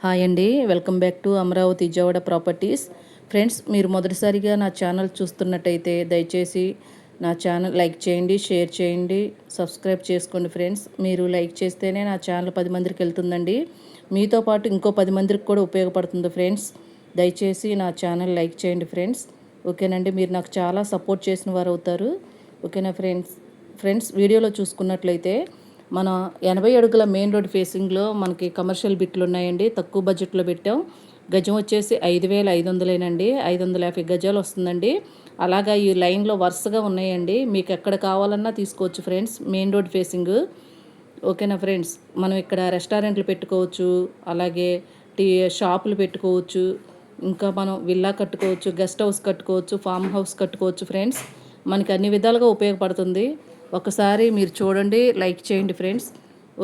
Hi అండి, welcome back to Amaravati Vijayawada properties. Friends, మీరు మొదటిసారిగా నా ఛానల్ చూస్తున్నట్టయితే దయచేసి నా ఛానల్ లైక్ చేయండి, షేర్ చేయండి, సబ్స్క్రైబ్ చేసుకోండి. ఫ్రెండ్స్, మీరు లైక్ చేస్తేనే నా ఛానల్ 10 మందికి వెళ్తుందండి. మీతో పాటు ఇంకో 10 మందికి కూడా ఉపయోగపడుతుంది. ఫ్రెండ్స్, దయచేసి నా ఛానల్ లైక్ చేయండి. ఫ్రెండ్స్, ఓకేనండి. మీరు నాకు చాలా సపోర్ట్ చేసిన వారు అవుతారు. ఓకేనా ఫ్రెండ్స్, వీడియోలో చూసుకున్నట్లయితే మన 80 అడుగుల మెయిన్ రోడ్ ఫేసింగ్లో మనకి కమర్షియల్ బిట్లు ఉన్నాయండి. తక్కువ బడ్జెట్లో పెట్టాం. గజం వచ్చేసి 5,500 550 గజాలు వస్తుందండి. అలాగా ఈ లైన్లో వరుసగా ఉన్నాయండి. మీకు ఎక్కడ కావాలన్నా తీసుకోవచ్చు ఫ్రెండ్స్. Main road facing. ఓకేనా ఫ్రెండ్స్, మనం ఇక్కడ రెస్టారెంట్లు పెట్టుకోవచ్చు, అలాగే షాపులు పెట్టుకోవచ్చు, ఇంకా మనం విల్లా కట్టుకోవచ్చు, గెస్ట్ హౌస్ కట్టుకోవచ్చు, ఫామ్ హౌస్ కట్టుకోవచ్చు. ఫ్రెండ్స్, మనకి అన్ని విధాలుగా ఉపయోగపడుతుంది. ఒకసారి మీరు చూడండి, లైక్ చేయండి ఫ్రెండ్స్.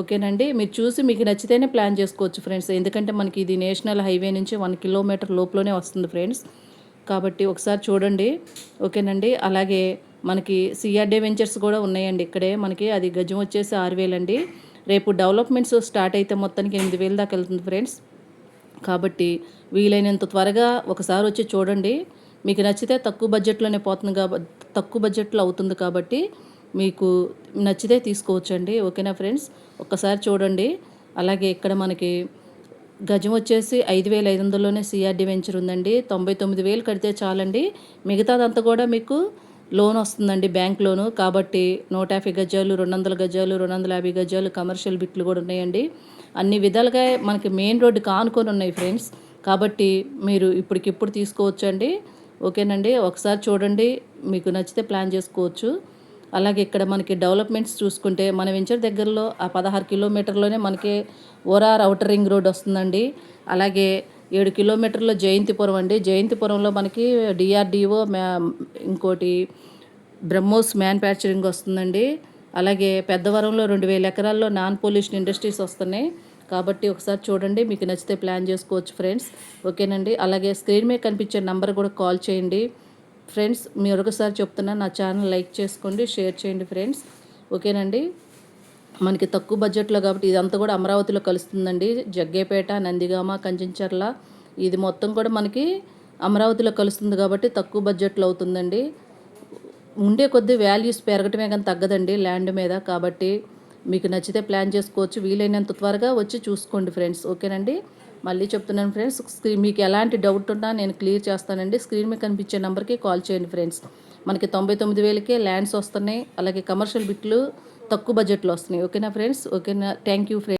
ఓకేనండి, మీరు చూసి మీకు నచ్చితేనే ప్లాన్ చేసుకోవచ్చు ఫ్రెండ్స్. ఎందుకంటే మనకి ఇది నేషనల్ హైవే నుంచి 1 కిలోమీటర్ లోపలనే వస్తుంది ఫ్రెండ్స్. కాబట్టి ఒకసారి చూడండి. ఓకేనండి. అలాగే మనకి సిఆర్డే వెంచర్స్ కూడా ఉన్నాయండి ఇక్కడే. మనకి అది గజం వచ్చేసి 6,000 అండి. రేపు డెవలప్మెంట్స్ స్టార్ట్ అయితే మొత్తానికి 8,000 దాకా వెళ్తుంది ఫ్రెండ్స్. కాబట్టి వీలైనంత త్వరగా ఒకసారి వచ్చి చూడండి. మీకు నచ్చితే తక్కువ బడ్జెట్లోనే పోతుంది కాబట్టి, తక్కువ బడ్జెట్లో అవుతుంది కాబట్టి మీకు నచ్చితే తీసుకోవచ్చండి. ఓకేనా ఫ్రెండ్స్, ఒక్కసారి చూడండి. అలాగే ఇక్కడ మనకి గజం వచ్చేసి 5,500లోనే సిఆర్డి వెంచర్ ఉందండి. 99,000 కడితే చాలండి. మిగతాదంతా కూడా మీకు లోన్ వస్తుందండి, బ్యాంక్ లోను. కాబట్టి 150 గజాలు, 200 గజాలు, 250 గజాలు కమర్షియల్ బిట్లు కూడా ఉన్నాయండి. అన్ని విధాలుగా మనకి మెయిన్ రోడ్డుకి ఆనుకొని ఉన్నాయి ఫ్రెండ్స్. కాబట్టి మీరు ఇప్పటికిప్పుడు తీసుకోవచ్చండి. ఓకేనండి, ఒకసారి చూడండి, మీకు నచ్చితే ప్లాన్ చేసుకోవచ్చు. అలాగే ఇక్కడ మనకి డెవలప్మెంట్స్ చూసుకుంటే మన వెంచర్ దగ్గరలో ఆ 16 కిలోమీటర్లోనే మనకి ఓరార్ ఔటర్ రింగ్ రోడ్ వస్తుందండి. అలాగే 7 కిలోమీటర్ల జయంతిపురం అండి. జయంతిపురంలో మనకి డిఆర్డిఓ ఇంకోటి బ్రహ్మోస్ మ్యానుఫ్యాక్చరింగ్ వస్తుందండి. అలాగే పెద్దవరంలో 2,000 ఎకరాల్లో నాన్ పొల్యూషన్ ఇండస్ట్రీస్ వస్తున్నాయి. కాబట్టి ఒకసారి చూడండి, మీకు నచ్చితే ప్లాన్ చేసుకోవచ్చు ఫ్రెండ్స్. ఓకేనండి. అలాగే స్క్రీన్ మీద కనిపించే నెంబర్ కూడా కాల్ చేయండి ఫ్రెండ్స్. మీరు ఒకసారి చెప్తున్నా, నా ఛానల్ లైక్ చేసుకోండి, షేర్ చేయండి ఫ్రెండ్స్. ఓకేనండి. మనకి తక్కువ బడ్జెట్లో కాబట్టి ఇదంతా కూడా అమరావతిలో కలుస్తుందండి. జగ్గేపేట, నందిగామ, కంచెంచర్ల, ఇది మొత్తం కూడా మనకి అమరావతిలో కలుస్తుంది కాబట్టి తక్కువ బడ్జెట్లో అవుతుందండి. ఉండే కొద్దీ వాల్యూస్ పెరగటమే కానీ తగ్గదండి ల్యాండ్ మీద. కాబట్టి మీకు నచ్చితే ప్లాన్ చేసుకోవచ్చు. వీలైనంత త్వరగా వచ్చి చూసుకోండి ఫ్రెండ్స్. ఓకేనండి. మళ్ళీ చెప్తున్నాను ఫ్రెండ్స్, మీకు ఎలాంటి డౌట్ ఉన్నా నేను క్లియర్ చేస్తానండి. స్క్రీన్ మీద కనిపించే నెంబర్కి కాల్ చేయండి ఫ్రెండ్స్. మనకి 99,000కే ల్యాండ్స్ వస్తున్నాయి. అలాగే కమర్షియల్ బిట్లు తక్కువ బడ్జెట్లో వస్తున్నాయి. ఓకేనా ఫ్రెండ్స్. ఓకేనా, థ్యాంక్ యూ ఫ్రెండ్స్.